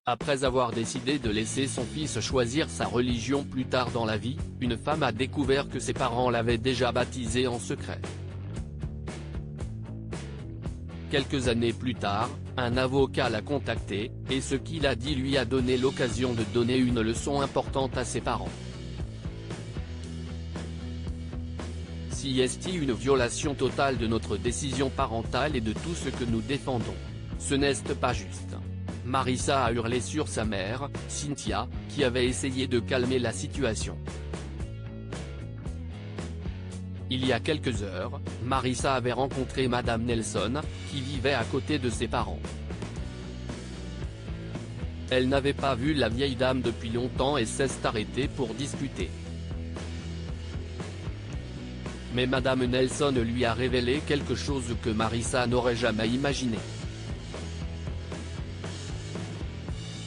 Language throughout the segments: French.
Après avoir décidé de laisser son fils choisir sa religion plus tard dans la vie, une femme a découvert que ses parents l'avaient déjà baptisé en secret. Quelques années plus tard, un avocat l'a contacté, et ce qu'il a dit lui a donné l'occasion de donner une leçon importante à ses parents. Si est une violation totale de notre décision parentale et de tout ce que nous défendons. Ce n'est pas juste. Marissa a hurlé sur sa mère, Cynthia, qui avait essayé de calmer la situation. Il y a quelques heures, Marissa avait rencontré Madame Nelson, qui vivait à côté de ses parents. Elle n'avait pas vu la vieille dame depuis longtemps et s'est arrêtée pour discuter. Mais Madame Nelson lui a révélé quelque chose que Marissa n'aurait jamais imaginé.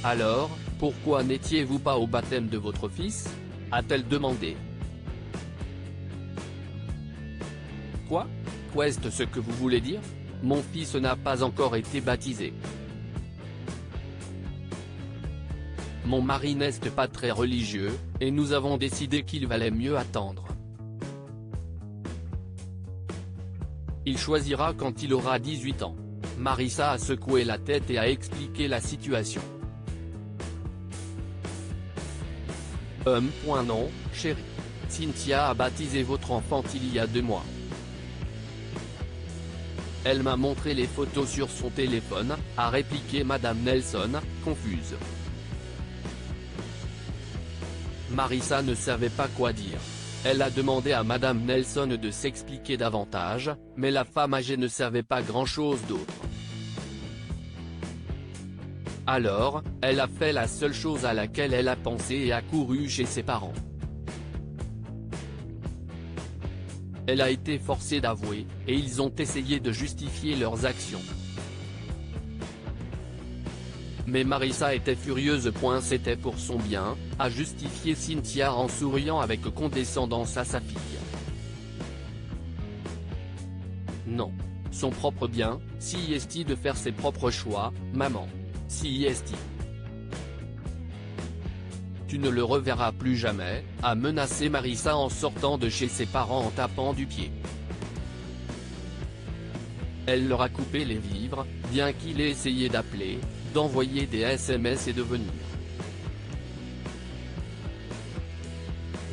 Alors, pourquoi n'étiez-vous pas au baptême de votre fils ? A-t-elle demandé. Quoi ? Qu'est-ce ce que vous voulez dire ? Mon fils n'a pas encore été baptisé. Mon mari n'est pas très religieux, et nous avons décidé qu'il valait mieux attendre. Il choisira quand il aura 18 ans. Marissa a secoué la tête et a expliqué la situation. Non, chérie. Cynthia a baptisé votre enfant il y a 2 mois. Elle m'a montré les photos sur son téléphone, a répliqué Madame Nelson, confuse. Marissa ne savait pas quoi dire. Elle a demandé à Madame Nelson de s'expliquer davantage, mais la femme âgée ne savait pas grand-chose d'autre. Alors, elle a fait la seule chose à laquelle elle a pensé et a couru chez ses parents. Elle a été forcée d'avouer, et ils ont essayé de justifier leurs actions. Mais Marissa était furieuse. C'était pour son bien, a justifié Cynthia en souriant avec condescendance à sa fille. Non. Son propre bien, si est de faire ses propres choix, maman. Si est. Tu ne le reverras plus jamais, a menacé Marissa en sortant de chez ses parents en tapant du pied. Elle leur a coupé les vivres, bien qu'il ait essayé d'appeler, d'envoyer des SMS et de venir.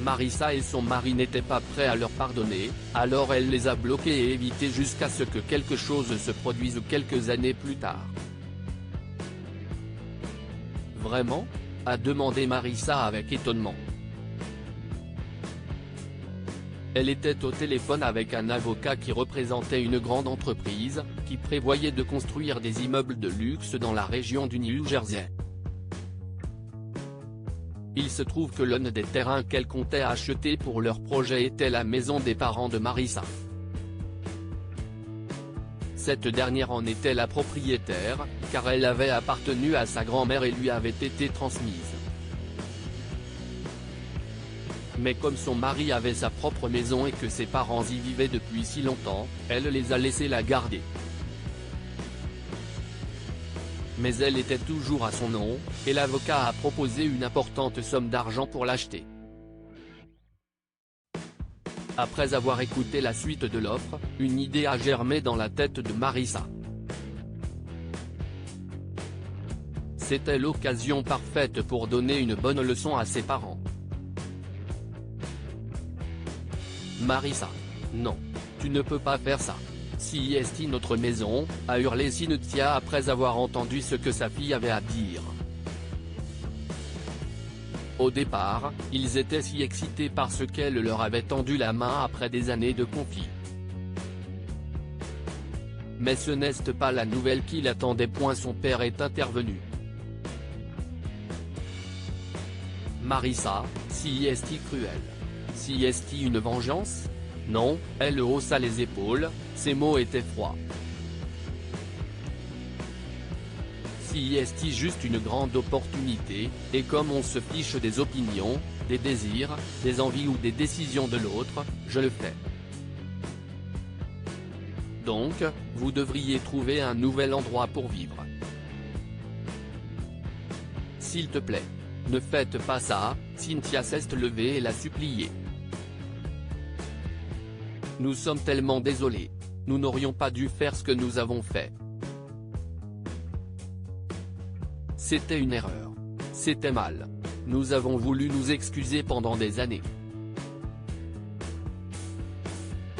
Marissa et son mari n'étaient pas prêts à leur pardonner, alors elle les a bloqués et évité jusqu'à ce que quelque chose se produise quelques années plus tard. Vraiment ? A demandé Marissa avec étonnement. Elle était au téléphone avec un avocat qui représentait une grande entreprise, qui prévoyait de construire des immeubles de luxe dans la région du New Jersey. Il se trouve que l'un des terrains qu'elle comptait acheter pour leur projet était la maison des parents de Marissa. Cette dernière en était la propriétaire, car elle avait appartenu à sa grand-mère et lui avait été transmise. Mais comme son mari avait sa propre maison et que ses parents y vivaient depuis si longtemps, elle les a laissés la garder. Mais elle était toujours à son nom, et l'avocat a proposé une importante somme d'argent pour l'acheter. Après avoir écouté la suite de l'offre, une idée a germé dans la tête de Marissa. C'était l'occasion parfaite pour donner une bonne leçon à ses parents. Marissa. Non. Tu ne peux pas faire ça. Si est notre maison, a hurlé Cynthia après avoir entendu ce que sa fille avait à dire. Au départ, ils étaient si excités parce qu'elle leur avait tendu la main après des années de conflit. Mais ce n'est pas la nouvelle qui l'attendait. Son père est intervenu. Marissa, si est cruel. Si est une vengeance ? Non, elle haussa les épaules, ses mots étaient froids. Si est juste une grande opportunité, et comme on se fiche des opinions, des désirs, des envies ou des décisions de l'autre, je le fais. Donc, vous devriez trouver un nouvel endroit pour vivre. S'il te plaît. Ne faites pas ça, Cynthia s'est levée et l'a supplié. Nous sommes tellement désolés. Nous n'aurions pas dû faire ce que nous avons fait. C'était une erreur. C'était mal. Nous avons voulu nous excuser pendant des années.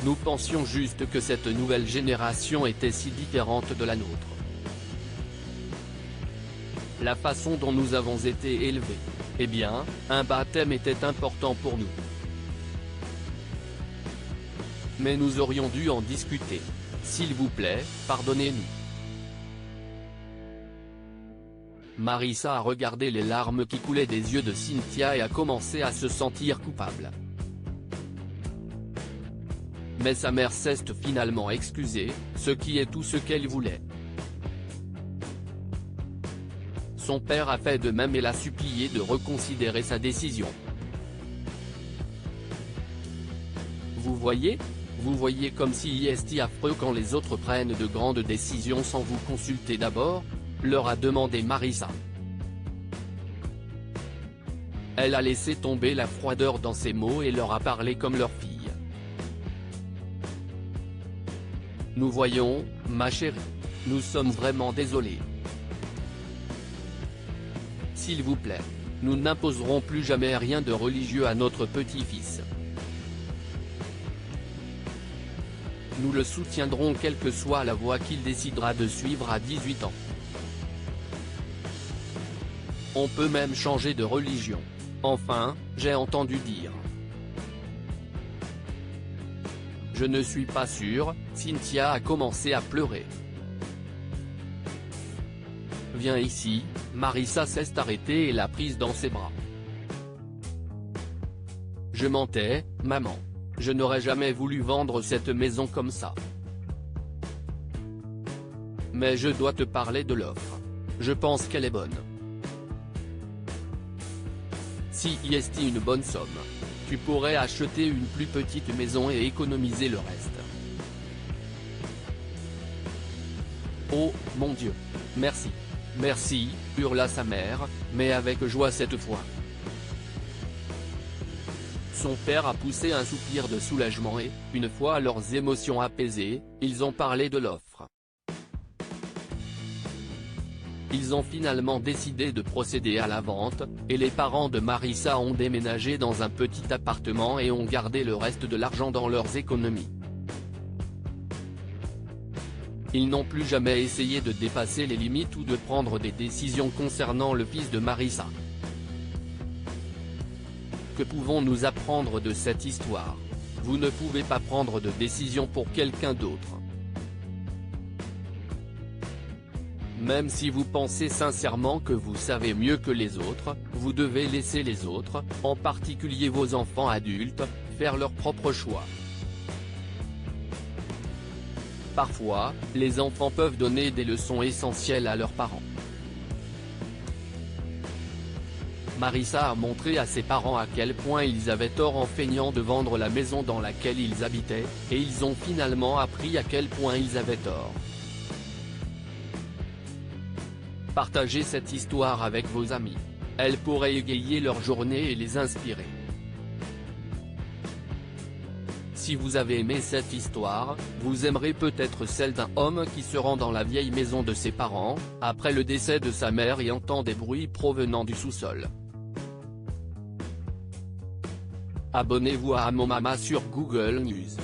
Nous pensions juste que cette nouvelle génération était si différente de la nôtre. La façon dont nous avons été élevés. Eh bien, un baptême était important pour nous. Mais nous aurions dû en discuter. S'il vous plaît, pardonnez-nous. Marissa a regardé les larmes qui coulaient des yeux de Cynthia et a commencé à se sentir coupable. Mais sa mère s'est finalement excusée, ce qui est tout ce qu'elle voulait. Son père a fait de même et l'a supplié de reconsidérer sa décision. Vous voyez comme si est affreux quand les autres prennent de grandes décisions sans vous consulter d'abord, leur a demandé Marissa. Elle a laissé tomber la froideur dans ses mots et leur a parlé comme leur fille. Nous voyons, ma chérie. Nous sommes vraiment désolés. S'il vous plaît. Nous n'imposerons plus jamais rien de religieux à notre petit-fils. Nous le soutiendrons quelle que soit la voie qu'il décidera de suivre à 18 ans. On peut même changer de religion. Enfin, j'ai entendu dire. Je ne suis pas sûr, Cynthia a commencé à pleurer. Viens ici, Marissa s'est arrêtée et l'a prise dans ses bras. Je mentais, maman. Je n'aurais jamais voulu vendre cette maison comme ça. Mais je dois te parler de l'offre. Je pense qu'elle est bonne. Si est une bonne somme. Tu pourrais acheter une plus petite maison et économiser le reste. Oh, mon Dieu. Merci. Merci, hurla sa mère, mais avec joie cette fois. Son père a poussé un soupir de soulagement et, une fois leurs émotions apaisées, ils ont parlé de l'offre. Ils ont finalement décidé de procéder à la vente, et les parents de Marissa ont déménagé dans un petit appartement et ont gardé le reste de l'argent dans leurs économies. Ils n'ont plus jamais essayé de dépasser les limites ou de prendre des décisions concernant le fils de Marissa. Que pouvons-nous apprendre de cette histoire? Vous ne pouvez pas prendre de décision pour quelqu'un d'autre. Même si vous pensez sincèrement que vous savez mieux que les autres, vous devez laisser les autres, en particulier vos enfants adultes, faire leurs propres choix. Parfois, les enfants peuvent donner des leçons essentielles à leurs parents. Marissa a montré à ses parents à quel point ils avaient tort en feignant de vendre la maison dans laquelle ils habitaient, et ils ont finalement appris à quel point ils avaient tort. Partagez cette histoire avec vos amis. Elle pourrait égayer leur journée et les inspirer. Si vous avez aimé cette histoire, vous aimerez peut-être celle d'un homme qui se rend dans la vieille maison de ses parents, après le décès de sa mère et entend des bruits provenant du sous-sol. Abonnez-vous à Mon Mama sur Google News.